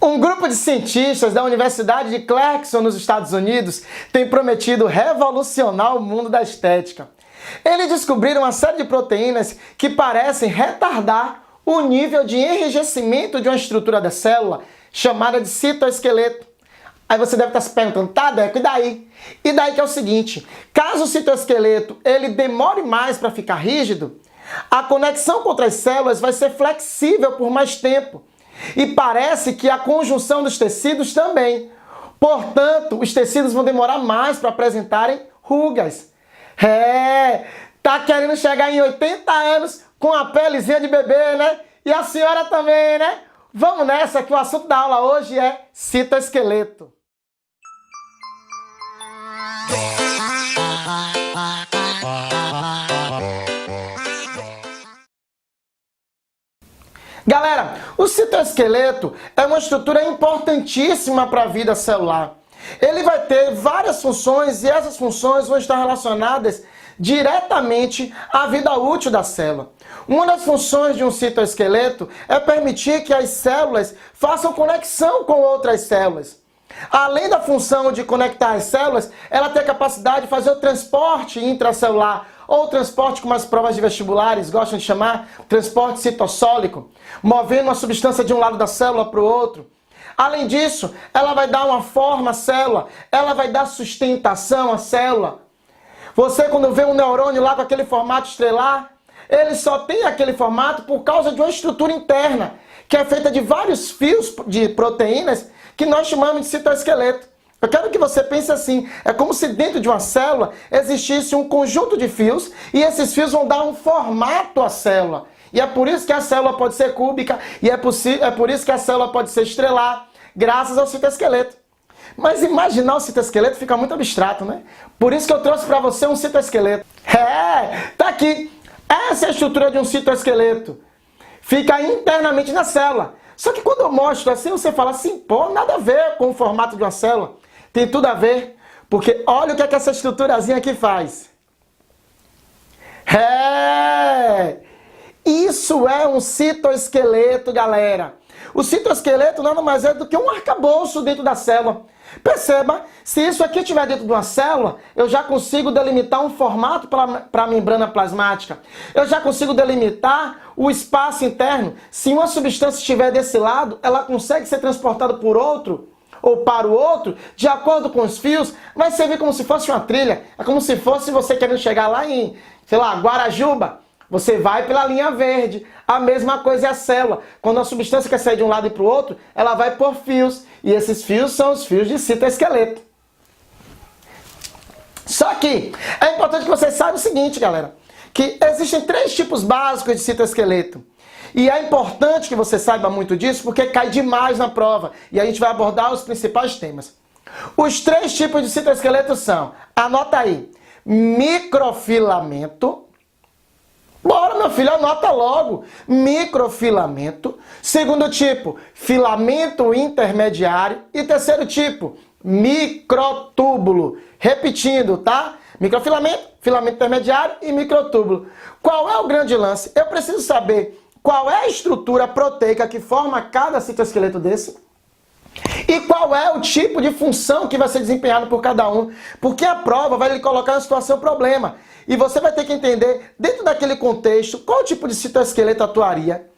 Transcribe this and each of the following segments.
Um grupo de cientistas da Universidade de Clarkson, nos Estados Unidos, tem prometido revolucionar o mundo da estética. Eles descobriram uma série de proteínas que parecem retardar o nível de enrijecimento de uma estrutura da célula, chamada de citoesqueleto. Aí você deve estar se perguntando, tá, Deco, e daí? E daí que é o seguinte, caso o citoesqueleto ele demore mais para ficar rígido, a conexão com outras células vai ser flexível por mais tempo. E parece que a conjunção dos tecidos também. Portanto, os tecidos vão demorar mais para apresentarem rugas. Tá querendo chegar em 80 anos com a pelezinha de bebê, né? E a senhora também, né? Vamos nessa que o assunto da aula hoje é citoesqueleto. Galera, o citoesqueleto é uma estrutura importantíssima para a vida celular. Ele vai ter várias funções e essas funções vão estar relacionadas diretamente à vida útil da célula. Uma das funções de um citoesqueleto é permitir que as células façam conexão com outras células. Além da função de conectar as células, ela tem a capacidade de fazer o transporte intracelular, ou transporte, como as provas de vestibulares gostam de chamar, transporte citossólico, movendo uma substância de um lado da célula para o outro. Além disso, ela vai dar uma forma à célula, ela vai dar sustentação à célula. Você, quando vê um neurônio lá com aquele formato estrelar, ele só tem aquele formato por causa de uma estrutura interna, que é feita de vários fios de proteínas que nós chamamos de citoesqueleto. Eu quero que você pense assim, é como se dentro de uma célula existisse um conjunto de fios e esses fios vão dar um formato à célula. E é por isso que a célula pode ser cúbica e é por isso que a célula pode ser estrelar, graças ao citoesqueleto. Mas imaginar o citoesqueleto fica muito abstrato, né? Por isso que eu trouxe para você um citoesqueleto. Tá aqui. Essa é a estrutura de um citoesqueleto. Fica internamente na célula. Só que quando eu mostro assim, você fala assim, pô, nada a ver com o formato de uma célula. Tem tudo a ver, porque olha o que é que essa estruturazinha aqui faz. Isso é um citoesqueleto, galera. O citoesqueleto nada mais é do que um arcabouço dentro da célula. Perceba, se isso aqui estiver dentro de uma célula, eu já consigo delimitar um formato para a membrana plasmática. Eu já consigo delimitar o espaço interno. Se uma substância estiver desse lado, ela consegue ser transportada por outro ou para o outro, de acordo com os fios, vai servir como se fosse uma trilha. É como se fosse você querendo chegar lá em, sei lá, Guarajuba. Você vai pela linha verde. A mesma coisa é a célula. Quando a substância quer sair de um lado e para o outro, ela vai por fios. E esses fios são os fios de citoesqueleto. Só que é importante que você saiba o seguinte, galera. Que existem 3 tipos básicos de citoesqueleto. E é importante que você saiba muito disso, porque cai demais na prova. E a gente vai abordar os principais temas. Os 3 tipos de citoesqueleto são, anota aí, microfilamento. Bora, meu filho, anota logo. Microfilamento. Segundo tipo, filamento intermediário. E terceiro tipo, microtúbulo. Repetindo, tá? Microfilamento, filamento intermediário e microtúbulo. Qual é o grande lance? Eu preciso saber qual é a estrutura proteica que forma cada citoesqueleto desse e qual é o tipo de função que vai ser desempenhado por cada um. Porque a prova vai lhe colocar na situação problema. E você vai ter que entender, dentro daquele contexto, qual tipo de citoesqueleto atuaria.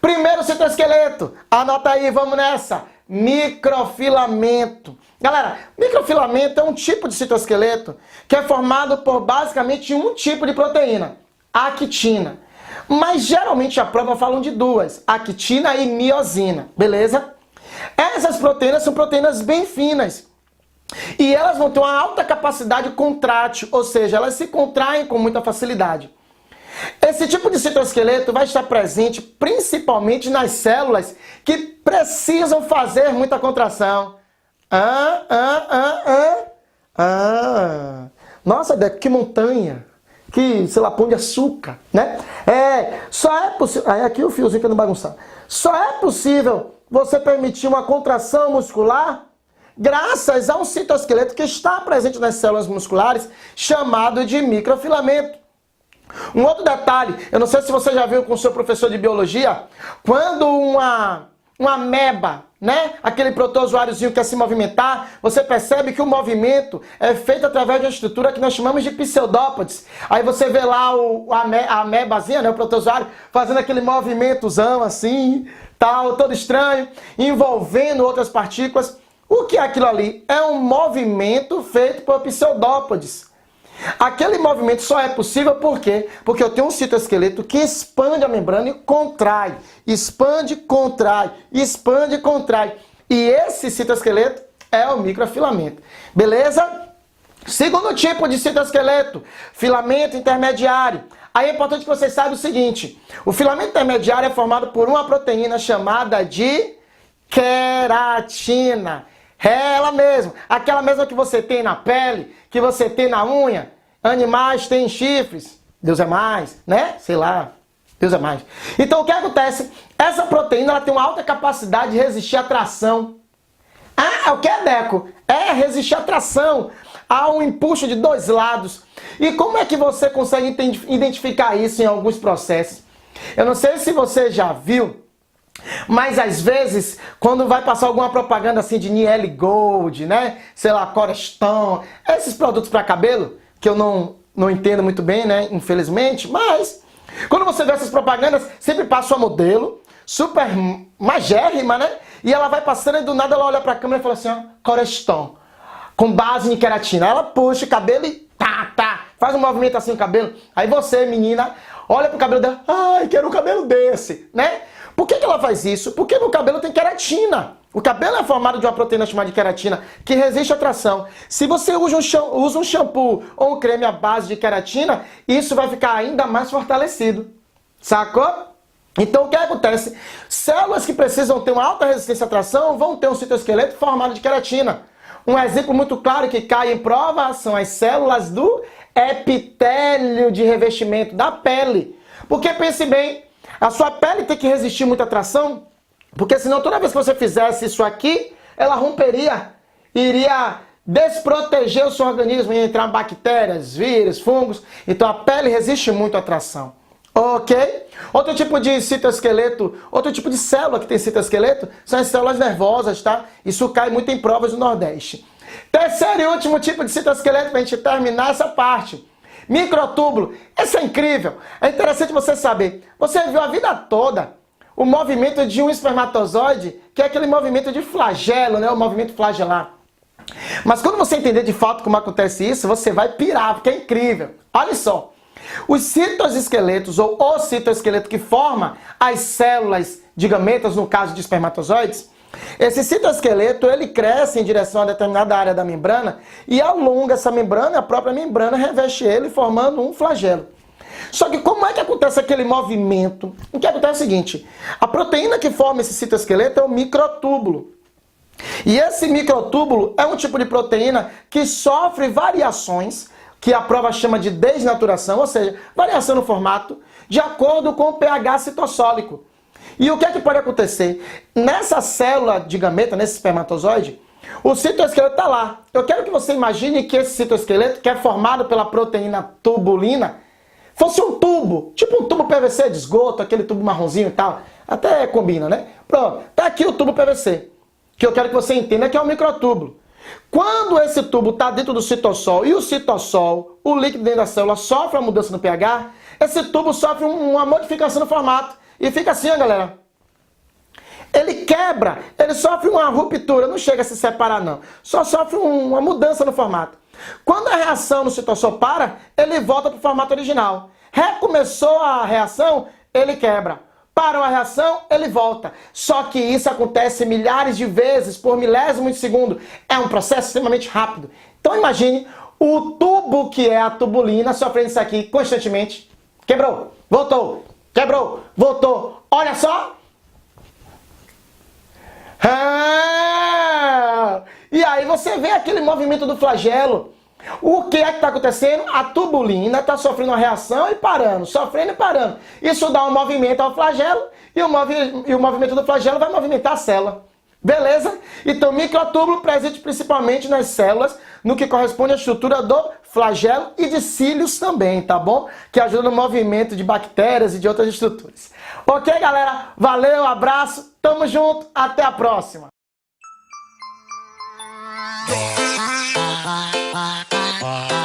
Primeiro citoesqueleto, anota aí, vamos nessa. Microfilamento. Galera, microfilamento é um tipo de citoesqueleto que é formado por basicamente um tipo de proteína, a actina. Mas geralmente a prova falam de 2, actina e miosina, beleza? Essas proteínas são proteínas bem finas. E elas vão ter uma alta capacidade contrátil, ou seja, elas se contraem com muita facilidade. Esse tipo de citoesqueleto vai estar presente principalmente nas células que precisam fazer muita contração. Nossa, Deco, que montanha! Que, sei lá, pão de açúcar, né? Só é possível... Aí aqui o fiozinho que não bagunçar. Só é possível você permitir uma contração muscular graças a um citoesqueleto que está presente nas células musculares, chamado de microfilamento. Um outro detalhe, eu não sei se você já viu com o seu professor de biologia, quando uma uma ameba, né? Aquele protozoáriozinho que quer se movimentar, você percebe que o movimento é feito através de uma estrutura que nós chamamos de pseudópodes. Aí você vê lá a amebazinha, né? O protozoário, fazendo aquele movimentozão assim, tal, todo estranho, envolvendo outras partículas. O que é aquilo ali? É um movimento feito por pseudópodes. Aquele movimento só é possível por quê? Porque eu tenho um citoesqueleto que expande a membrana e contrai. Expande, contrai, expande, contrai. E esse citoesqueleto é o microfilamento. Beleza? Segundo tipo de citoesqueleto, filamento intermediário. Aí é importante que vocês saibam o seguinte: o filamento intermediário é formado por uma proteína chamada de queratina. É ela mesma, aquela mesma que você tem na pele, que você tem na unha. Animais têm chifres, Deus é mais, né? Sei lá, Deus é mais. Então o que acontece? Essa proteína ela tem uma alta capacidade de resistir à tração. Ah, o que é, Deco? É resistir à tração, a um empuxo de dois lados. E como é que você consegue identificar isso em alguns processos? Eu não sei se você já viu, mas às vezes, quando vai passar alguma propaganda assim de Niele Gold, né? Sei lá, Coreston, esses produtos para cabelo, que eu não entendo muito bem, né? Infelizmente, mas quando você vê essas propagandas, sempre passa uma modelo, super magérrima, né? E ela vai passando e do nada ela olha para a câmera e fala assim, ó, Coreston, com base em queratina. Ela puxa o cabelo e faz um movimento assim no cabelo. Aí você, menina, olha pro cabelo dela, ai, quero um cabelo desse, né? Por que ela faz isso? Porque no cabelo tem queratina. O cabelo é formado de uma proteína chamada de queratina que resiste à tração. Se você usa um shampoo ou um creme à base de queratina, isso vai ficar ainda mais fortalecido. Sacou? Então o que acontece? Células que precisam ter uma alta resistência à tração vão ter um citoesqueleto formado de queratina. Um exemplo muito claro que cai em prova são as células do epitélio de revestimento da pele. Porque pense bem, a sua pele tem que resistir muito à tração, porque senão toda vez que você fizesse isso aqui, ela romperia, iria desproteger o seu organismo, ia entrar bactérias, vírus, fungos. Então a pele resiste muito à tração. Ok? Outro tipo de citoesqueleto, outro tipo de célula que tem citoesqueleto são as células nervosas, tá? Isso cai muito em provas do Nordeste. Terceiro e último tipo de citoesqueleto para a gente terminar essa parte. Microtúbulo. Isso é incrível. É interessante você saber. Você viu a vida toda o movimento de um espermatozoide, que é aquele movimento de flagelo, né? O movimento flagelar. Mas quando você entender de fato como acontece isso, você vai pirar, porque é incrível. Olha só. Os citoesqueletos, ou o citoesqueleto que forma as células de gametas, no caso de espermatozoides, esse citoesqueleto ele cresce em direção a determinada área da membrana e alonga essa membrana, a própria membrana reveste ele, formando um flagelo. Só que como é que acontece aquele movimento? O que acontece é o seguinte, a proteína que forma esse citoesqueleto é o microtúbulo. E esse microtúbulo é um tipo de proteína que sofre variações, que a prova chama de desnaturação, ou seja, variação no formato, de acordo com o pH citossólico. E o que é que pode acontecer? Nessa célula de gameta, nesse espermatozoide, o citoesqueleto está lá. Eu quero que você imagine que esse citoesqueleto, que é formado pela proteína tubulina, fosse um tubo, tipo um tubo PVC de esgoto, aquele tubo marronzinho e tal. Até combina, né? Pronto, tá aqui o tubo PVC, que eu quero que você entenda que é um microtúbulo. Quando esse tubo está dentro do citossol e o citossol, o líquido dentro da célula, sofre uma mudança no pH, esse tubo sofre uma modificação no formato e fica assim, ó, galera. Ele quebra, ele sofre uma ruptura, não chega a se separar não, só sofre uma mudança no formato. Quando a reação no citossol para, ele volta para o formato original. Recomeçou a reação, ele quebra. Parou a reação, ele volta. Só que isso acontece milhares de vezes por milésimo de segundo. É um processo extremamente rápido. Então imagine o tubo que é a tubulina sofrendo isso aqui constantemente. Quebrou, voltou, quebrou, voltou. Olha só. E aí você vê aquele movimento do flagelo. O que é que está acontecendo? A tubulina está sofrendo uma reação e parando, sofrendo e parando. Isso dá um movimento ao flagelo e o movimento do flagelo vai movimentar a célula. Beleza? Então, microtúbulo presente principalmente nas células, no que corresponde à estrutura do flagelo e de cílios também, tá bom? Que ajuda no movimento de bactérias e de outras estruturas. Ok, galera? Valeu, abraço, tamo junto, até a próxima! Bye.